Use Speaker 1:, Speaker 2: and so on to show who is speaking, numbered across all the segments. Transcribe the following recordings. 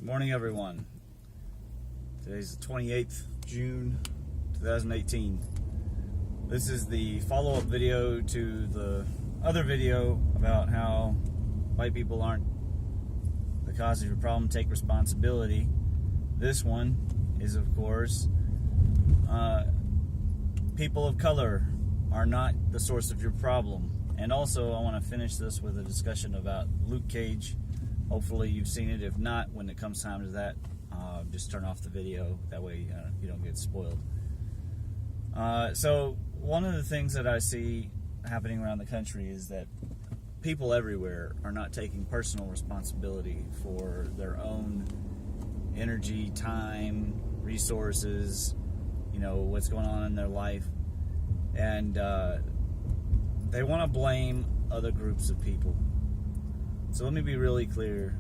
Speaker 1: Good morning, everyone. Today's the 28th June 2018. This is the follow-up video to the other video about how white people aren't the cause of your problem. Take responsibility. This one is, of course, people of color are not the source of your problem. And also, I want to finish this with a discussion about Luke Cage. Hopefully you've seen it. If not, when it comes time to that, just turn off the video. That way you don't get spoiled. So one of the things that I see happening around the country is that people everywhere are not taking personal responsibility for their own energy, time, resources, what's going on in their life. And they want to blame other groups of people. So let me be really clear.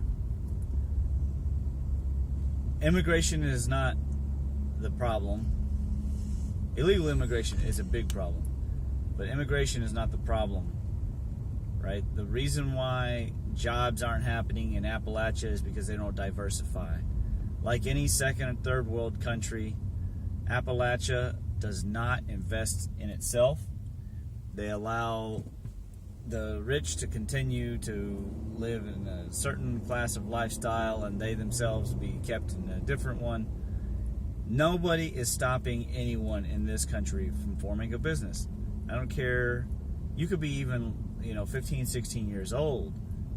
Speaker 1: Immigration is not the problem. Illegal immigration is a big problem. But immigration is not the problem, right? The reason why jobs aren't happening in Appalachia is because they don't diversify. Like any second and third world country, Appalachia does not invest in itself. They allow the rich to continue to live in a certain class of lifestyle and they themselves be kept in a different one. Nobody is stopping anyone in this country from forming a business. I don't care. You could be even, 15, 16 years old.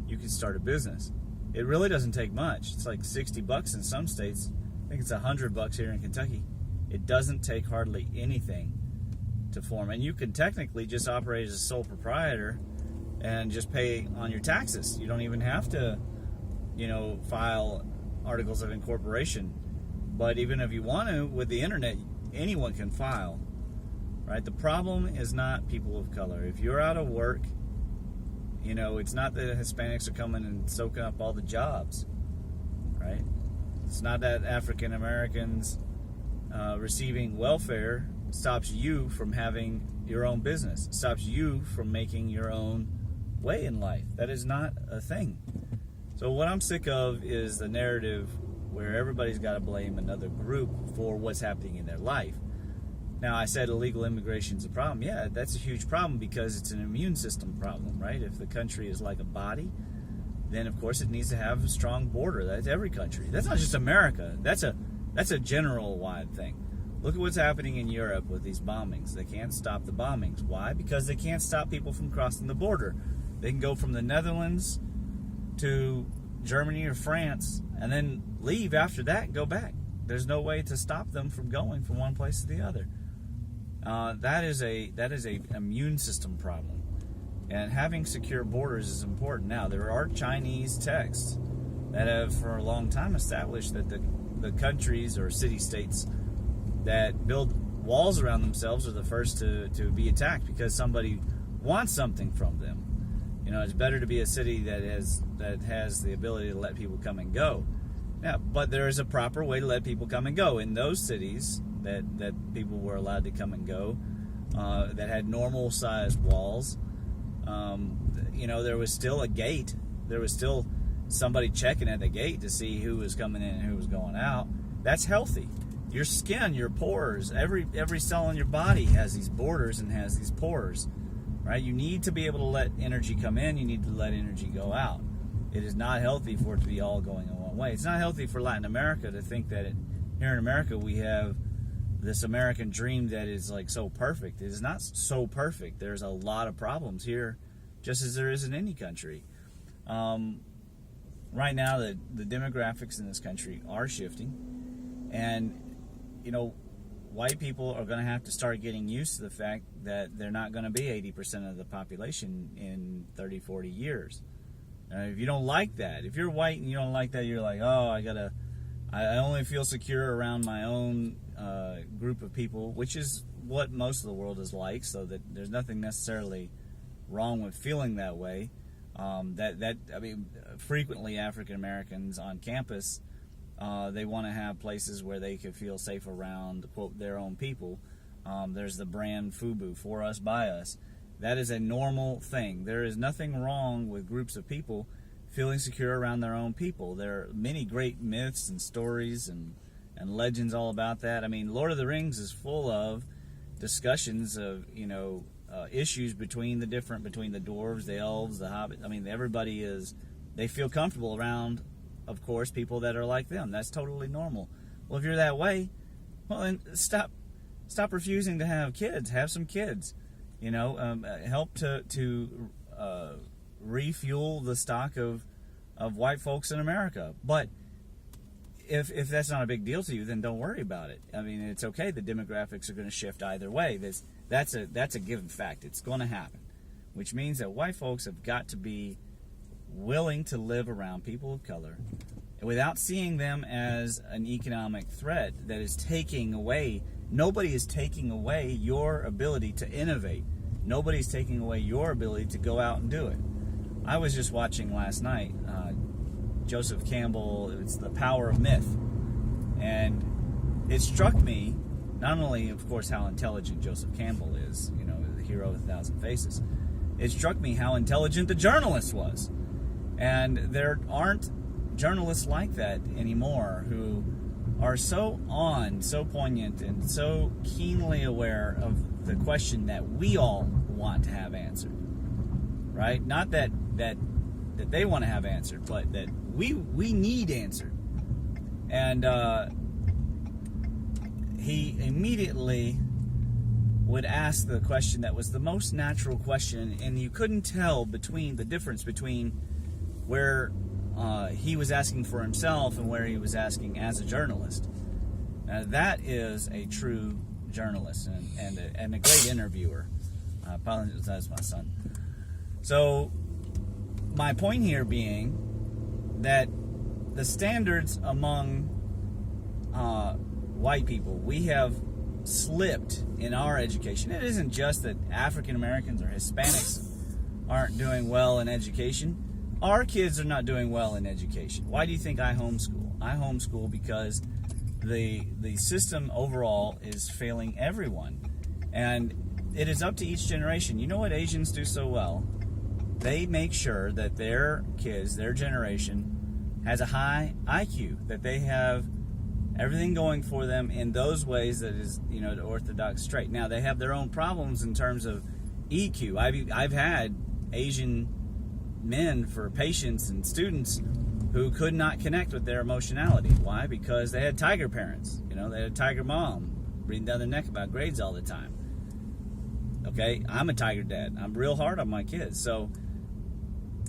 Speaker 1: You could start a business. It really doesn't take much. It's like $60 in some states. I think it's $100 here in Kentucky. It doesn't take hardly anything to form. And you can technically just operate as a sole proprietor and just pay on your taxes. You don't even have to, file articles of incorporation. But even if you want to, with the internet, anyone can file, right? The problem is not people of color. If you're out of work, it's not that Hispanics are coming and soaking up all the jobs, right? It's not that African Americans receiving welfare stops you from having your own business. It stops you from making your own way in life. That is not a thing. So what I'm sick of is the narrative where everybody's got to blame another group for what's happening in their life. Now, I said illegal immigration is a problem. Yeah, that's a huge problem because it's an immune system problem, right? If the country is like a body, then of course it needs to have a strong border. That's every country. That's not just America. That's a general wide thing. Look at what's happening in Europe with these bombings. They can't stop the bombings. Why? Because they can't stop people from crossing the border. They can go from the Netherlands to Germany or France and then leave after that and go back. There's no way to stop them from going from one place to the other. That is a immune system problem. And having secure borders is important. Now, there are Chinese texts that have for a long time established that the countries or city-states that build walls around themselves are the first to be attacked because somebody wants something from them. It's better to be a city that has the ability to let people come and go. Yeah, but there is a proper way to let people come and go. In those cities that people were allowed to come and go, that had normal-sized walls, there was still a gate. There was still somebody checking at the gate to see who was coming in and who was going out. That's healthy. Your skin, your pores, every cell in your body has these borders and has these pores, right? You need to be able to let energy come in. You need to let energy go out. It is not healthy for it to be all going in one way. It's not healthy for Latin America to think that here in America we have this American dream that is like so perfect. It is not so perfect. There's a lot of problems here, just as there is in any country. Right now, the demographics in this country are shifting, and white people are going to have to start getting used to the fact that they're not going to be 80% of the population in 30, 40 years. If you don't like that, if you're white and you don't like that, you're like, oh, I only feel secure around my own group of people, which is what most of the world is like, so that there's nothing necessarily wrong with feeling that way. Frequently African Americans on campus, they want to have places where they could feel safe around, quote, their own people. There's the brand FUBU, for us, by us. That is a normal thing. There is nothing wrong with groups of people feeling secure around their own people. There are many great myths and stories and legends all about that. I mean, Lord of the Rings is full of discussions of, issues between the dwarves, the elves, the hobbits. I mean, they feel comfortable around, of course, people that are like them. That's totally normal. Well, if you're that way, well, then stop refusing to have kids. Have some kids. Help to refuel the stock of white folks in America. But if that's not a big deal to you, then don't worry about it. I mean, it's okay. The demographics are going to shift either way. That's a given fact. It's going to happen, which means that white folks have got to be willing to live around people of color without seeing them as an economic threat that is taking away. Nobody is taking away your ability to innovate. Nobody's taking away your ability to go out and do it. I was just watching last night Joseph Campbell. It's The Power of Myth, and it struck me not only, of course, how intelligent Joseph Campbell is, the hero of 1,000 faces. It struck me how intelligent the journalist was, and there aren't journalists like that anymore who are so poignant and so keenly aware of the question that we all want to have answered, right? Not that they want to have answered, but that we need answered. And he immediately would ask the question that was the most natural question, and you couldn't tell the difference between where he was asking for himself and where he was asking as a journalist. Now, that is a true journalist and a great interviewer. I apologize, that's my son. So, my point here being that the standards among white people, we have slipped in our education. It isn't just that African Americans or Hispanics aren't doing well in education. Our kids are not doing well in education. Why do you think I homeschool? I homeschool because the system overall is failing everyone. And it is up to each generation. You know what Asians do so well? They make sure that their kids, their generation, has a high IQ, that they have everything going for them in those ways that is, the orthodox straight. Now, they have their own problems in terms of EQ. I've had Asian men for patients and students who could not connect with their emotionality. Why? Because they had tiger parents. They had a tiger mom breathing down their neck about grades all the time. Okay, I'm a tiger dad. I'm real hard on my kids. So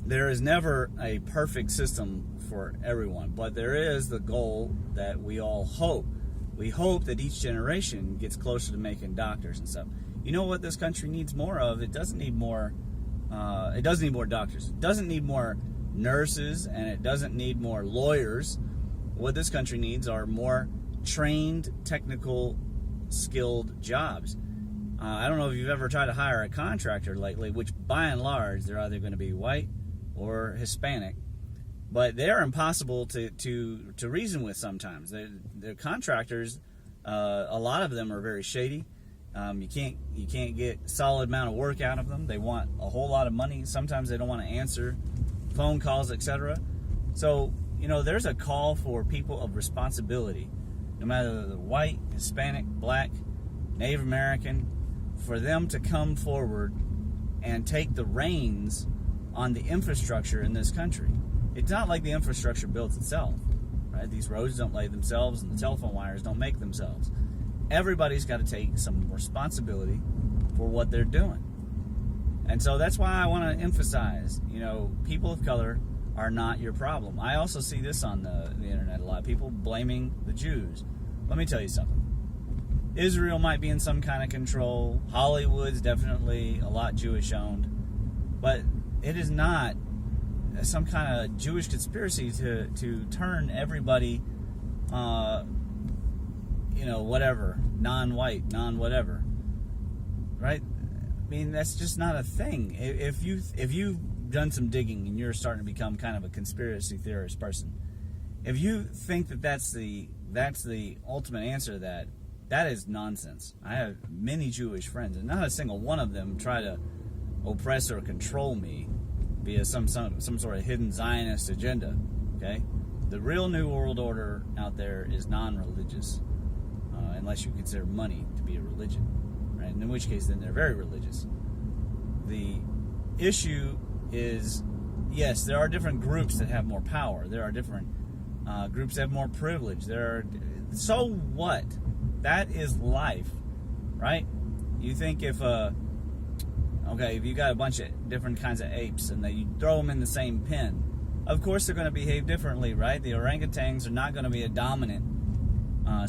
Speaker 1: there is never a perfect system for everyone, but there is the goal that we all hope. We hope that each generation gets closer to making doctors and stuff. You know what this country needs more of? It doesn't need more. It doesn't need more doctors. It doesn't need more nurses, and it doesn't need more lawyers. What this country needs are more trained, technical, skilled jobs. I don't know if you've ever tried to hire a contractor lately, which by and large, they're either going to be white or Hispanic, but they're impossible to reason with sometimes. The contractors, a lot of them are very shady. You can't get solid amount of work out of them. They want a whole lot of money. Sometimes they don't want to answer phone calls, etc. So, there's a call for people of responsibility, no matter the white, Hispanic, black, Native American, for them to come forward and take the reins on the infrastructure in this country. It's not like the infrastructure builds itself, right? These roads don't lay themselves, and the telephone wires don't make themselves. Everybody's got to take some responsibility for what they're doing. And so that's why I want to emphasize, people of color are not your problem. I also see this on the internet a lot. People blaming the Jews. Let me tell you something. Israel might be in some kind of control. Hollywood's definitely a lot Jewish owned. But it is not some kind of Jewish conspiracy to turn everybody, whatever, non-white, non-whatever, right? I mean, that's just not a thing. If you've done some digging and you're starting to become kind of a conspiracy theorist person, if you think that that's the ultimate answer to that, that is nonsense. I have many Jewish friends, and not a single one of them try to oppress or control me. via some sort of hidden Zionist agenda. Okay, the real New World Order out there is non-religious, unless you consider money to be a religion, right? And in which case, then they're very religious. The issue is, yes, there are different groups that have more power. There are different groups that have more privilege. So what? That is life, right? You think if you got a bunch of different kinds of apes and you throw them in the same pen, of course they're going to behave differently, right? The orangutans are not going to be a dominant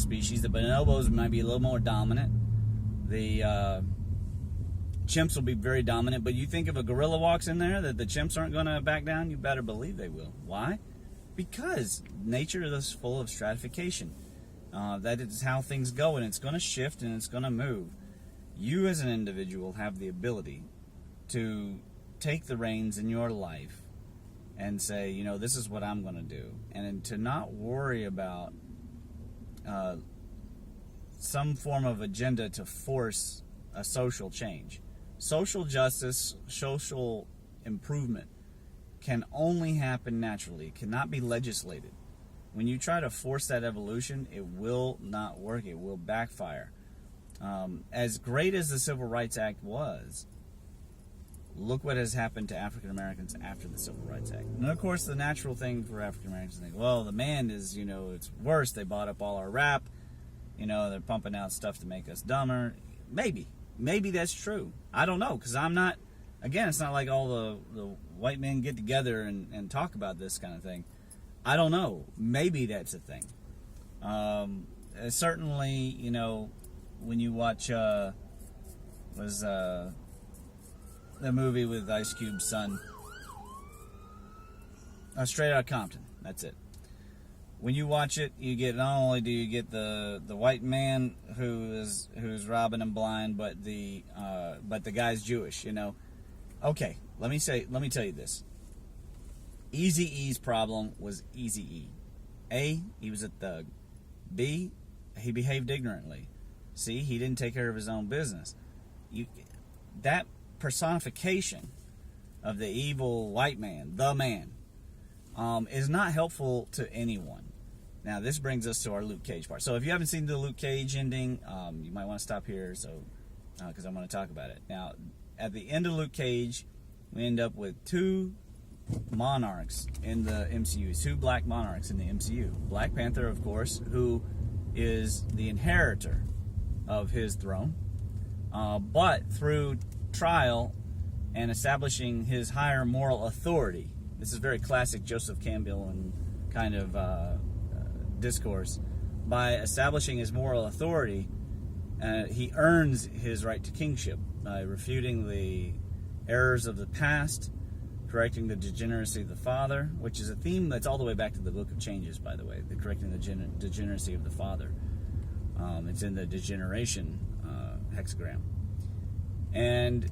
Speaker 1: species. The bonobos might be a little more dominant. The chimps will be very dominant. But you think if a gorilla walks in there that the chimps aren't going to back down? You better believe they will. Why? Because nature is full of stratification. That is how things go, and it's going to shift and it's going to move. You as an individual have the ability to take the reins in your life and say, this is what I'm going to do. And to not worry about some form of agenda to force a social change. Social justice, social improvement can only happen naturally. It cannot be legislated. When you try to force that evolution, it will not work. It will backfire. As great as the Civil Rights Act was, look what has happened to African Americans after the Civil Rights Act. And of course, the natural thing for African Americans to think, well, the man is, it's worse. They bought up all our rap. They're pumping out stuff to make us dumber. Maybe that's true. I don't know, because I'm not, again, it's not like all the white men get together and talk about this kind of thing. I don't know. Maybe that's a thing. Certainly, when you watch, the movie with Ice Cube's son, Straight Outta Compton. That's it. When you watch it, you get, not only do you get the white man who's robbing and blind, but the guy's Jewish. Okay, let me tell you this. Eazy-E's problem was Eazy-E. A, he was a thug. B, he behaved ignorantly. C, he didn't take care of his own business. That personification of the evil white man, the man, is not helpful to anyone. Now, this brings us to our Luke Cage part. So if you haven't seen the Luke Cage ending, you might want to stop here, because I'm going to talk about it. Now, at the end of Luke Cage, we end up with two monarchs in the MCU, two black monarchs in the MCU. Black Panther, of course, who is the inheritor of his throne, but through trial and establishing his higher moral authority. This is very classic Joseph Campbell and kind of discourse. By establishing his moral authority, he earns his right to kingship by refuting the errors of the past, correcting the degeneracy of the father, which is a theme that's all the way back to the Book of Changes, by the way, the correcting the degeneracy of the father. It's in the degeneration hexagram. And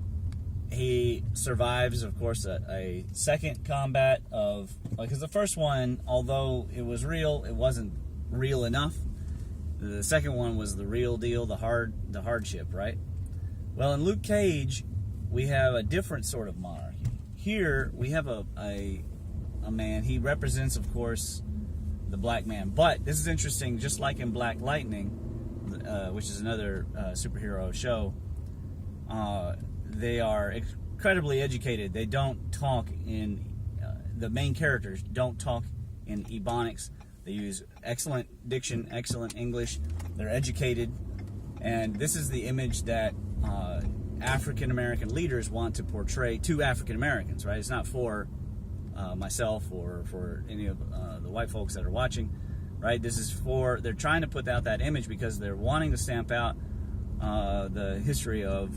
Speaker 1: he survives, of course, a second combat because the first one, although it was real, it wasn't real enough. The second one was the real deal, the hardship, right? Well, in Luke Cage, we have a different sort of monarchy. Here, we have a man. He represents, of course, the black man. But this is interesting, just like in Black Lightning, which is another superhero show, they are incredibly educated. They don't talk in, the main characters don't talk in Ebonics. They use excellent diction, excellent English. They're educated. And this is the image that African American leaders want to portray to African Americans, right? It's not for myself or for any of the white folks that are watching, right? This is they're trying to put out that image because they're wanting to stamp out the history of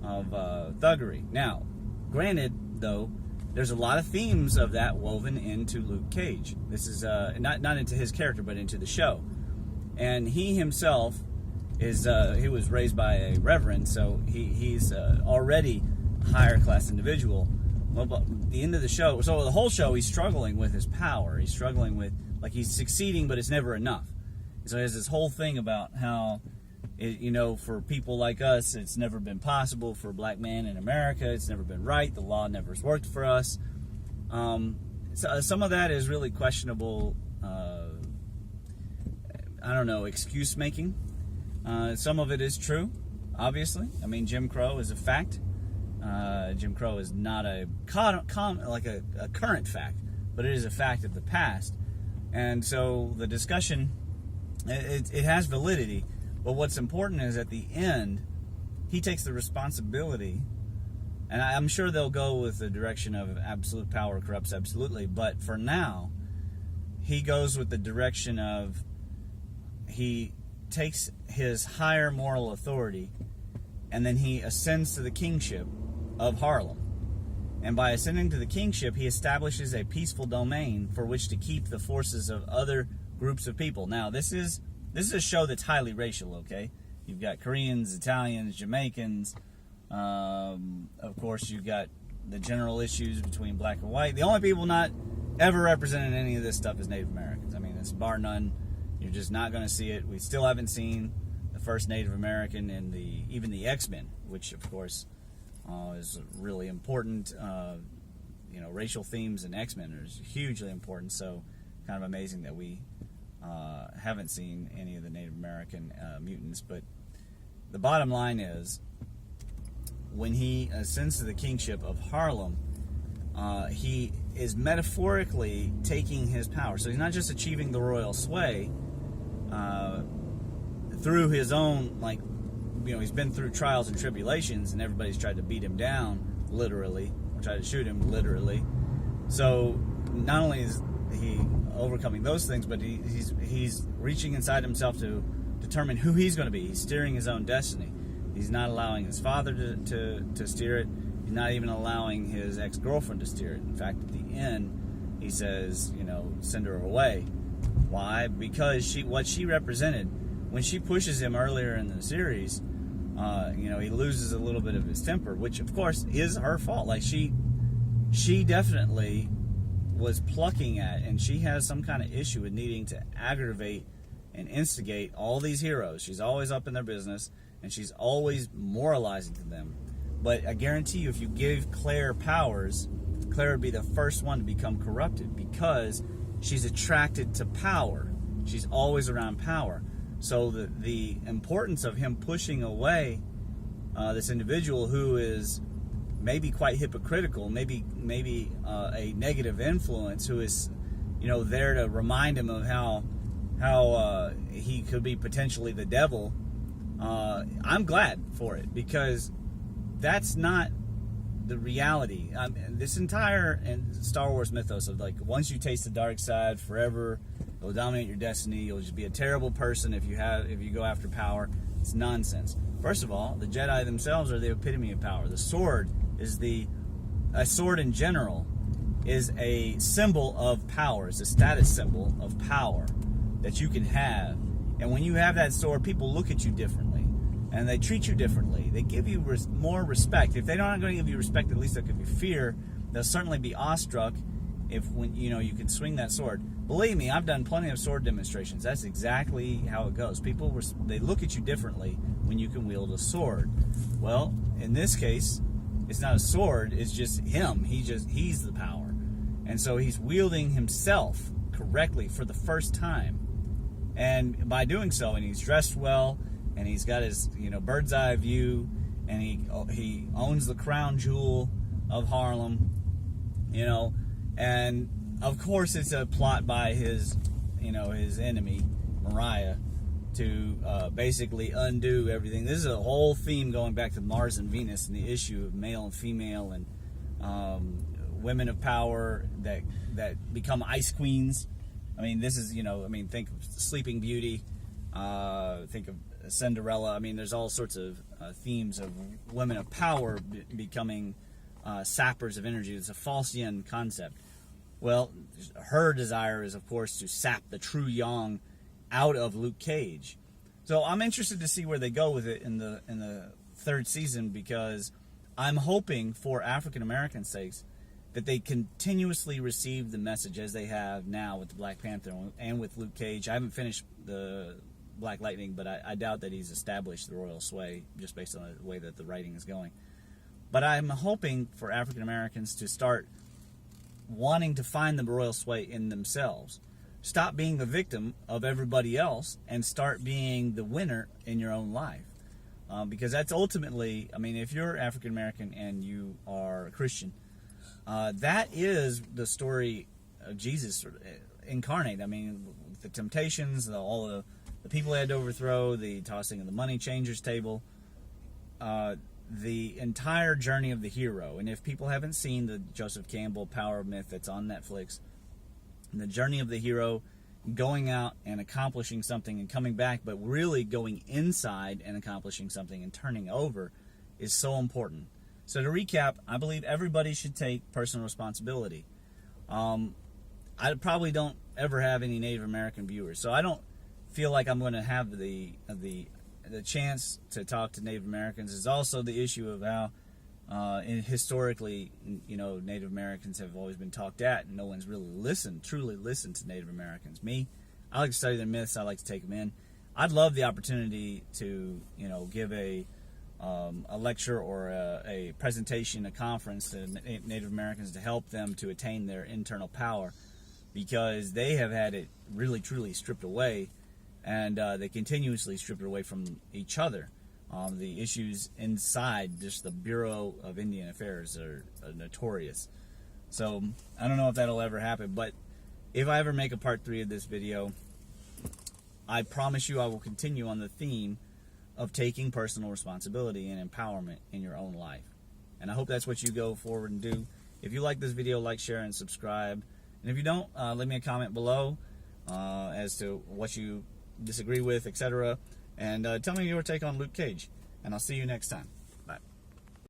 Speaker 1: thuggery. Now, granted, though, there's a lot of themes of that woven into Luke Cage. This is not into his character, but into the show. And he himself he was raised by a reverend, so he's already a higher class individual. Well, but the end of the show, so the whole show, he's struggling with his power. He's struggling with, he's succeeding, but it's never enough. So he has this whole thing about how, for people like us, it's never been possible for a black man in America. It's never been right. The law never has worked for us. So some of that is really questionable. I don't know, excuse making. Some of it is true, obviously. I mean, Jim Crow is a fact. Jim Crow is not a current fact, but it is a fact of the past. And so the discussion, it has validity. But what's important is at the end, he takes the responsibility. And I'm sure they'll go with the direction of absolute power corrupts absolutely. But for now, he goes with the direction of he takes his higher moral authority and then he ascends to the kingship of Harlem. And by ascending to the kingship, he establishes a peaceful domain for which to keep the forces of other groups of people. Now, this is a show that's highly racial, okay? You've got Koreans, Italians, Jamaicans. Of course, you've got the general issues between black and white. The only people not ever represented in any of this stuff is Native Americans. I mean, it's bar none. You're just not going to see it. We still haven't seen the first Native American in even the X-Men, which, of course, is really important. Racial themes in X-Men are hugely important, so kind of amazing that we haven't seen any of the Native American mutants. But the bottom line is, when he ascends to the kingship of Harlem, he is metaphorically taking his power. So he's not just achieving the royal sway through his own, he's been through trials and tribulations, and everybody's tried to beat him down, literally, or tried to shoot him, literally. So not only is he overcoming those things, but he's reaching inside himself to determine who he's going to be. He's steering his own destiny. He's not allowing his father to steer it. He's not even allowing his ex-girlfriend to steer it. In fact, at the end, he says, send her away. Why? Because what she represented, when she pushes him earlier in the series, he loses a little bit of his temper, which, of course, is her fault. She definitely was plucking at, and she has some kind of issue with needing to aggravate and instigate all these heroes. She's always up in their business, and she's always moralizing to them. But I guarantee you, if you give Claire powers, Claire would be the first one to become corrupted, because she's attracted to power. She's always around power. So the importance of him pushing away this individual who is maybe quite hypocritical, maybe a negative influence, who is there to remind him of how he could be potentially the devil. I'm glad for it, because that's not the reality. This entire Star Wars mythos of once you taste the dark side, forever it'll dominate your destiny. You'll just be a terrible person if you go after power. It's nonsense. First of all, the Jedi themselves are the epitome of power. The sword is a sword in general is a symbol of power. It's a status symbol of power that you can have. And when you have that sword, people look at you differently, and they treat you differently. They give you more respect. If they're not going to give you respect, at least they'll give you fear. They'll certainly be awestruck when you can swing that sword. Believe me, I've done plenty of sword demonstrations. That's exactly how it goes. People they look at you differently when you can wield a sword. Well, in this case, it's not a sword. It's just him. He's the power, and so he's wielding himself correctly for the first time. And by doing so, and he's dressed well, and he's got his bird's eye view, and he owns the crown jewel of Harlem, and of course it's a plot by his enemy Mariah to basically undo everything. This is a whole theme going back to Mars and Venus and the issue of male and female and women of power that become ice queens. I mean, this is, think of Sleeping Beauty, think of Cinderella. I mean, there's all sorts of themes of women of power becoming sappers of energy. It's a Faustian concept. Well, her desire is, of course, to sap the true yang out of Luke Cage. So I'm interested to see where they go with it in the third season, because I'm hoping, for African American sakes, that they continuously receive the message as they have now with the Black Panther and with Luke Cage. I haven't finished the Black Lightning, but I doubt that he's established the royal sway just based on the way that the writing is going. But I'm hoping for African Americans to start wanting to find the royal sway in themselves. Stop being the victim of everybody else and start being the winner in your own life. Because that's ultimately, I mean, if you're African American and you are a Christian, that is the story of Jesus incarnate. I mean, the temptations, all the people he had to overthrow, the tossing of the money changers table, the entire journey of the hero. And if people haven't seen the Joseph Campbell Power of Myth that's on Netflix, the journey of the hero going out and accomplishing something and coming back, but really going inside and accomplishing something and turning over is so important. So to recap, I believe everybody should take personal responsibility. I probably don't ever have any Native American viewers, so I don't feel like I'm going to have the chance to talk to Native Americans. Is also the issue of how historically, Native Americans have always been talked at, and no one's really truly listened to Native Americans. Me, I like to study their myths. I like to take them in. I'd love the opportunity to, give a lecture or a presentation, a conference to Native Americans to help them to attain their internal power, because they have had it really, truly stripped away, and they continuously strip it away from each other. The issues inside just the Bureau of Indian Affairs are notorious. So I don't know if that'll ever happen, but if I ever make a part 3 of this video, I promise you I will continue on the theme of taking personal responsibility and empowerment in your own life. And I hope that's what you go forward and do. If you like this video, like, share, and subscribe. And if you don't, leave me a comment below as to what you disagree with, etc. And tell me your take on Luke Cage. And I'll see you next time.